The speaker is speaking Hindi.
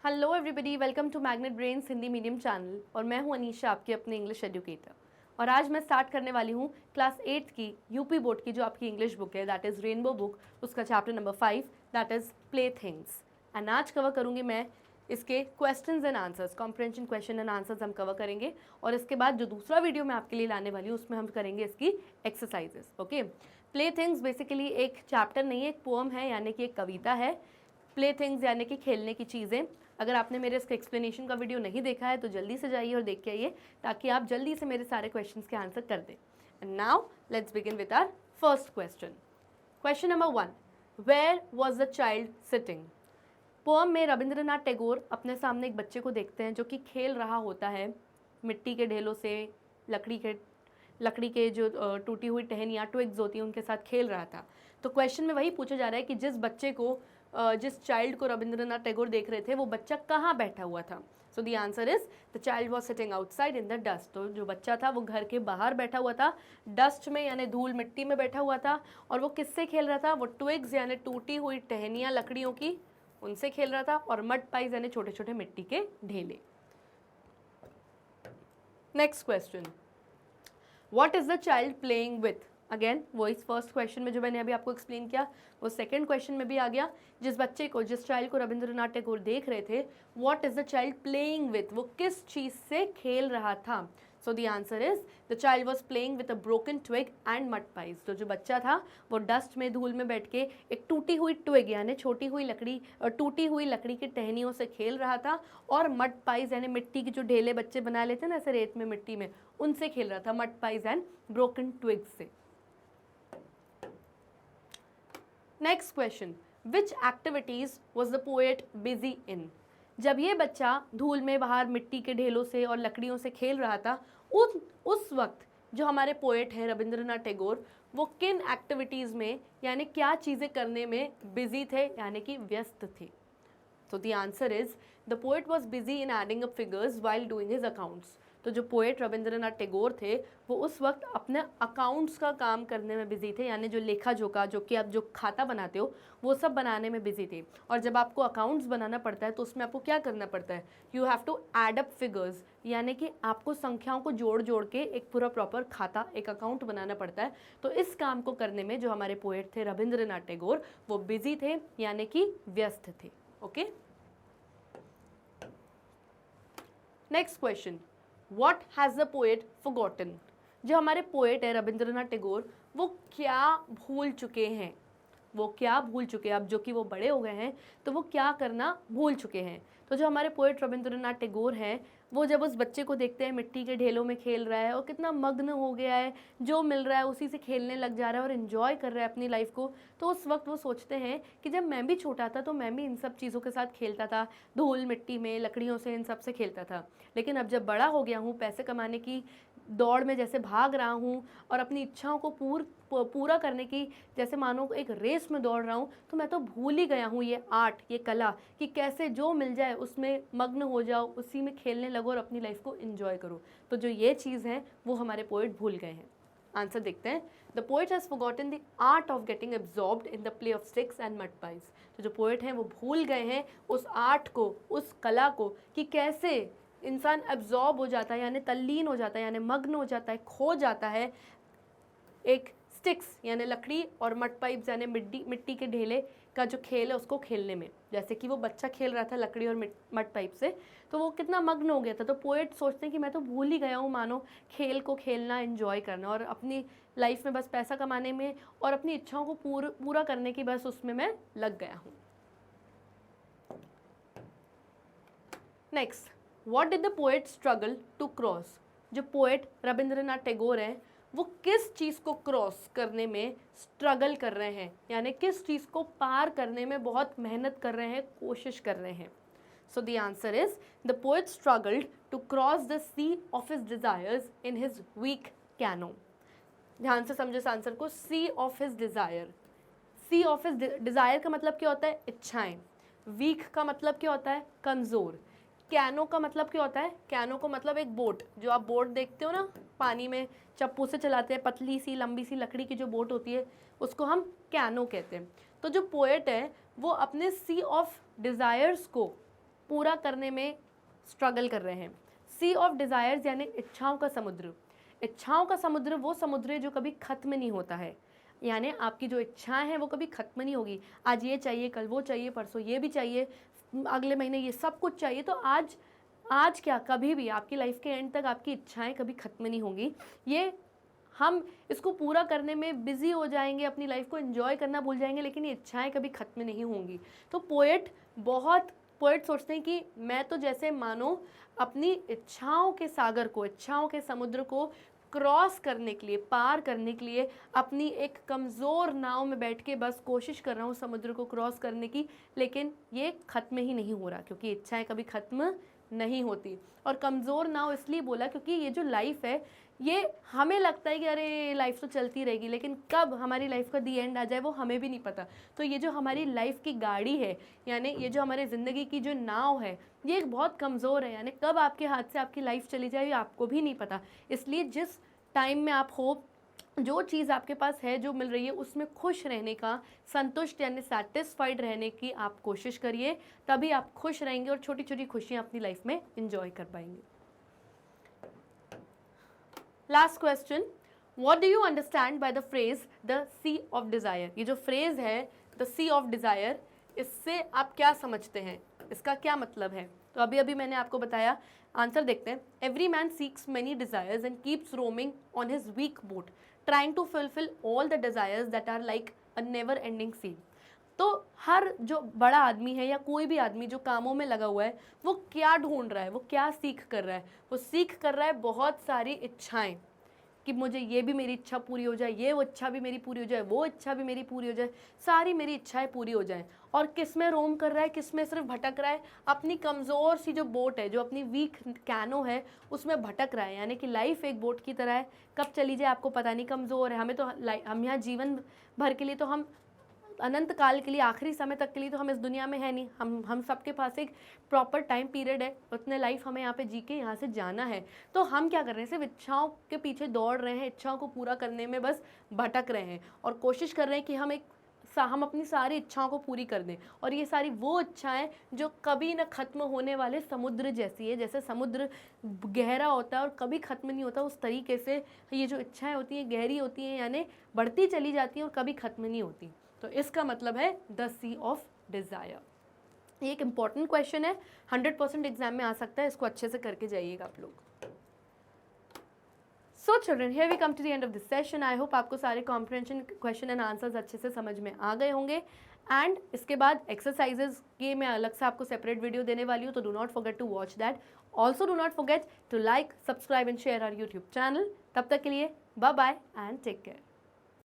Hello everybody, welcome to Magnet Brains Hindi medium channel. और मैं हूं अनीशा, आपकी अपने इंग्लिश एजुकेटर। और आज मैं स्टार्ट करने वाली हूं क्लास 8 की यूपी बोर्ड की जो आपकी इंग्लिश बुक है, दैट इज़ रेनबो बुक, उसका chapter number 5, that is play things. And आज कवर करूंगी मैं इसके questions and answers, comprehension question and answers हम कवर करेंगे। और इसके बाद जो दूसरा वीडियो मैं आपके लिए लाने वाली हूँ उसमें हम करेंगे इसकी exercises. Okay, play things basically एक चैप्टर नहीं है, एक पोम है, यानी कि एक कविता है। प्ले थिंग्स यानी कि खेलने की चीज़ें। अगर आपने मेरे इसका एक्सप्लेनेशन का वीडियो नहीं देखा है तो जल्दी से जाइए और देख के आइए, ताकि आप जल्दी से मेरे सारे क्वेश्चंस के आंसर कर दें। And now let's begin with our first question. Question number 1, where was the child sitting. Poem में रविंद्रनाथ टैगोर अपने सामने एक बच्चे को देखते हैं जो कि खेल रहा होता है मिट्टी के ढेलों से, लकड़ी के जो टूटी हुई टहनियाँ ट्विग्स होती हैं उनके साथ खेल रहा था। तो क्वेश्चन में वही पूछा जा रहा है कि जिस चाइल्ड को रविंद्रनाथ टैगोर देख रहे थे वो बच्चा कहाँ बैठा हुआ था। So the answer is the child was sitting outside in the dust. तो जो बच्चा था वो घर के बाहर बैठा हुआ था, डस्ट में यानी धूल मिट्टी में बैठा हुआ था। और वो किससे खेल रहा था? वो ट्विग्स यानी टूटी हुई टहनियाँ लकड़ियों की, उनसे खेल रहा था। और मड पाइज यानी छोटे छोटे मिट्टी के ढेले। Next question, what is the child playing with. Again वो इस फर्स्ट क्वेश्चन में जो मैंने अभी आपको एक्सप्लेन किया वो सेकंड क्वेश्चन में भी आ गया। जिस चाइल्ड को रविंद्रनाथ टैगोर देख रहे थे, what is the child playing with, वो किस चीज से खेल रहा था। So the answer is the child was playing with a broken twig and mud pies. तो जो बच्चा था वो डस्ट में धूल में बैठ के एक टूटी हुई ट्विग यानी छोटी हुई लकड़ी और टूटी हुई लकड़ी की टहनियों से खेल रहा था। और मड पाइज यानी मिट्टी की जो ढेले बच्चे बना लेते हैं ना ऐसे रेत में मिट्टी में, उनसे खेल रहा था, mud pies and broken twigs से। Next question, which activities was the poet busy in. जब ये बच्चा धूल में बाहर मिट्टी के ढेलों से और लकड़ियों से खेल रहा था, उस वक्त जो हमारे पोएट हैं रविंद्रनाथ टैगोर, वो किन एक्टिविटीज़ में यानी क्या चीज़ें करने में बिजी थे यानी कि व्यस्त थे। तो the answer is the poet was busy in adding up figures while doing his accounts. तो जो पोएट रविंद्रनाथ टैगोर थे वो उस वक्त अपने अकाउंट्स का काम करने में बिजी थे, यानी जो लेखा जोखा, जो कि आप जो खाता बनाते हो वो सब बनाने में बिजी थे। और जब आपको अकाउंट्स बनाना पड़ता है तो उसमें आपको क्या करना पड़ता है? You have to add up figures, यानी कि आपको संख्याओं को जोड़ जोड़ के एक पूरा प्रॉपर खाता, एक अकाउंट बनाना पड़ता है। तो इस काम को करने में जो हमारे पोएट थे रविंद्रनाथ टैगोर, वो बिजी थे यानी कि व्यस्त थे। Okay, next question, what has the poet forgotten. जो हमारे पोएट है रविंद्रनाथ टैगोर, वो क्या भूल चुके हैं, वो क्या भूल चुके हैं। अब जो कि वो बड़े हो गए हैं तो वो क्या करना भूल चुके हैं। तो जो हमारे पोएट रविंद्रनाथ टैगोर हैं, वो जब उस बच्चे को देखते हैं मिट्टी के ढेलों में खेल रहा है और कितना मग्न हो गया है, जो मिल रहा है उसी से खेलने लग जा रहा है और इन्जॉय कर रहा है अपनी लाइफ को, तो उस वक्त वो सोचते हैं कि जब मैं भी छोटा था तो मैं भी इन सब चीज़ों के साथ खेलता था, धूल मिट्टी में लकड़ियों से इन सब से खेलता था। लेकिन अब जब बड़ा हो गया हूँ, पैसे कमाने की दौड़ में जैसे भाग रहा हूँ और अपनी इच्छाओं को पूरा करने की जैसे मानो एक रेस में दौड़ रहा हूँ, तो मैं तो भूल ही गया हूँ ये आर्ट, ये कला, कि कैसे जो मिल जाए उसमें मग्न हो जाओ, उसी में खेलने लगो और अपनी लाइफ को एंजॉय करो। तो जो ये चीज़ है वो हमारे पोएट भूल गए हैं। आंसर देखते हैं, the poet has forgotten the art of getting absorbed in the play of sticks and mud pies. तो जो पोएट हैं वो भूल गए हैं उस आर्ट को, उस कला को, कि कैसे इंसान एब्जॉर्ब हो जाता है यानी तल्लीन हो जाता है, यानी मग्न हो जाता है, खो जाता है एक स्टिक्स यानी लकड़ी और मड पाइप्स यानी मिट्टी के ढेले का जो खेल है उसको खेलने में। जैसे कि वो बच्चा खेल रहा था लकड़ी और मड पाइप से, तो वो कितना मग्न हो गया था। तो पोएट सोचते हैं कि मैं तो भूल ही गया हूँ मानो खेल को खेलना, एंजॉय करना, और अपनी लाइफ में बस पैसा कमाने में और अपनी इच्छाओं को पूरा करने की बस उसमें मैं लग गया हूँ। Next, what did the poet struggle to cross. जो पोएट रविंद्रनाथ टैगोर हैं वो किस चीज़ को क्रॉस करने में स्ट्रगल कर रहे हैं, यानी किस चीज़ को पार करने में बहुत मेहनत कर रहे हैं, कोशिश कर रहे हैं। So the answer is the poet struggled to cross the sea of his desires in his weak canoe. ध्यान से समझो इस आंसर को, sea of his desire. Sea of his desire का मतलब क्या होता है? इच्छाएं। वीक का मतलब क्या होता है? कमज़ोर। कैनो का मतलब क्या होता है? कैनो का मतलब एक बोट, जो आप बोट देखते हो ना पानी में चप्पू से चलाते हैं, पतली सी लंबी सी लकड़ी की जो बोट होती है उसको हम कैनो कहते हैं। तो जो पोएट है वो अपने सी ऑफ डिज़ायर्स को पूरा करने में स्ट्रगल कर रहे हैं। सी ऑफ डिज़ायर्स यानी इच्छाओं का समुद्र। इच्छाओं का समुद्र वो समुद्र है जो कभी ख़त्म नहीं होता है, यानी आपकी जो इच्छाएं हैं वो कभी ख़त्म नहीं होगी। आज ये चाहिए, कल वो चाहिए, परसों ये भी चाहिए, अगले महीने ये सब कुछ चाहिए। तो आज क्या, कभी भी आपकी लाइफ के एंड तक आपकी इच्छाएं कभी ख़त्म नहीं होंगी। ये हम इसको पूरा करने में बिज़ी हो जाएंगे, अपनी लाइफ को एंजॉय करना भूल जाएंगे, लेकिन ये इच्छाएं कभी ख़त्म नहीं होंगी। तो पोएट सोचते हैं कि मैं तो जैसे मानो अपनी इच्छाओं के सागर को, इच्छाओं के समुद्र को क्रॉस करने के लिए, पार करने के लिए अपनी एक कमज़ोर नाव में बैठ के बस कोशिश कर रहा हूँ समुद्र को क्रॉस करने की, लेकिन ये ख़त्म ही नहीं हो रहा, क्योंकि इच्छाएं कभी ख़त्म नहीं होती। और कमज़ोर नाव इसलिए बोला क्योंकि ये जो लाइफ है, ये हमें लगता है कि अरे लाइफ तो चलती रहेगी, लेकिन कब हमारी लाइफ का दी एंड आ जाए वो हमें भी नहीं पता। तो ये जो हमारी लाइफ की गाड़ी है, यानी ये जो हमारे ज़िंदगी की जो नाव है, ये एक बहुत कमज़ोर है, यानी कब आपके हाथ से आपकी लाइफ चली जाए ये आपको भी नहीं पता। इसलिए जिस टाइम में आप हो, जो चीज़ आपके पास है, जो मिल रही है, उसमें खुश रहने का, संतुष्ट यानी सेटिस्फाइड रहने की आप कोशिश करिए, तभी आप खुश रहेंगे और छोटी छोटी खुशियाँ अपनी लाइफ में एंजॉय कर पाएंगे। Last question, what do you understand by the phrase the sea of desire. ये जो फ्रेज है द सी ऑफ डिज़ायर, इससे आप क्या समझते हैं, इसका क्या मतलब है? तो अभी मैंने आपको बताया, आंसर देखते हैं। Every man seeks many desires and keeps roaming on his weak boat trying to fulfil all the desires that are like a never ending sea. तो हर जो बड़ा आदमी है या कोई भी आदमी जो कामों में लगा हुआ है, वो क्या ढूंढ रहा है, वो क्या सीख कर रहा है? वो सीख कर रहा है बहुत सारी इच्छाएं, कि मुझे ये भी मेरी इच्छा पूरी हो जाए, ये वो इच्छा भी मेरी पूरी हो जाए, वो इच्छा भी मेरी पूरी हो जाए, सारी मेरी इच्छाएं पूरी हो जाएं। और किस में रोम कर रहा है, किस में सिर्फ भटक रहा है? अपनी कमज़ोर सी जो बोट है, जो अपनी वीक कैनो है, उसमें भटक रहा है। यानी कि लाइफ एक बोट की तरह है, कब चली जाए आपको पता नहीं, कमज़ोर है। हमें तो हम यहाँ जीवन भर के लिए, तो हम अनंत काल के लिए, आखिरी समय तक के लिए तो हम इस दुनिया में है नहीं। हम सबके पास एक प्रॉपर टाइम पीरियड है, उतने लाइफ हमें यहाँ पे जी के यहाँ से जाना है। तो हम क्या कर रहे हैं, सिर्फ इच्छाओं के पीछे दौड़ रहे हैं, इच्छाओं को पूरा करने में बस भटक रहे हैं, और कोशिश कर रहे हैं कि हम अपनी सारी इच्छाओं को पूरी कर दें। और ये सारी वो इच्छाएं जो कभी ना ख़त्म होने वाले समुद्र जैसी है, जैसे समुद्र गहरा होता है और कभी ख़त्म नहीं होता, उस तरीके से ये जो इच्छाएं होती हैं गहरी होती हैं, यानी बढ़ती चली जाती हैं और कभी ख़त्म नहीं होती। तो इसका मतलब है द सी ऑफ डिज़ायर। ये एक इम्पॉर्टेंट क्वेश्चन है, 100% एग्जाम में आ सकता है, इसको अच्छे से करके जाइएगा आप लोग। So children, here we come to the end of this session. I hope आपको सारे कॉम्प्रिहेंशन क्वेश्चन एंड आंसर्स अच्छे से समझ में आ गए होंगे। एंड इसके बाद एक्सरसाइजेज के मैं अलग से आपको सेपरेट वीडियो देने वाली हूँ, तो do not forget to watch that. Also do not forget to like, subscribe and share our YouTube channel. तब तक के लिए bye bye and take care.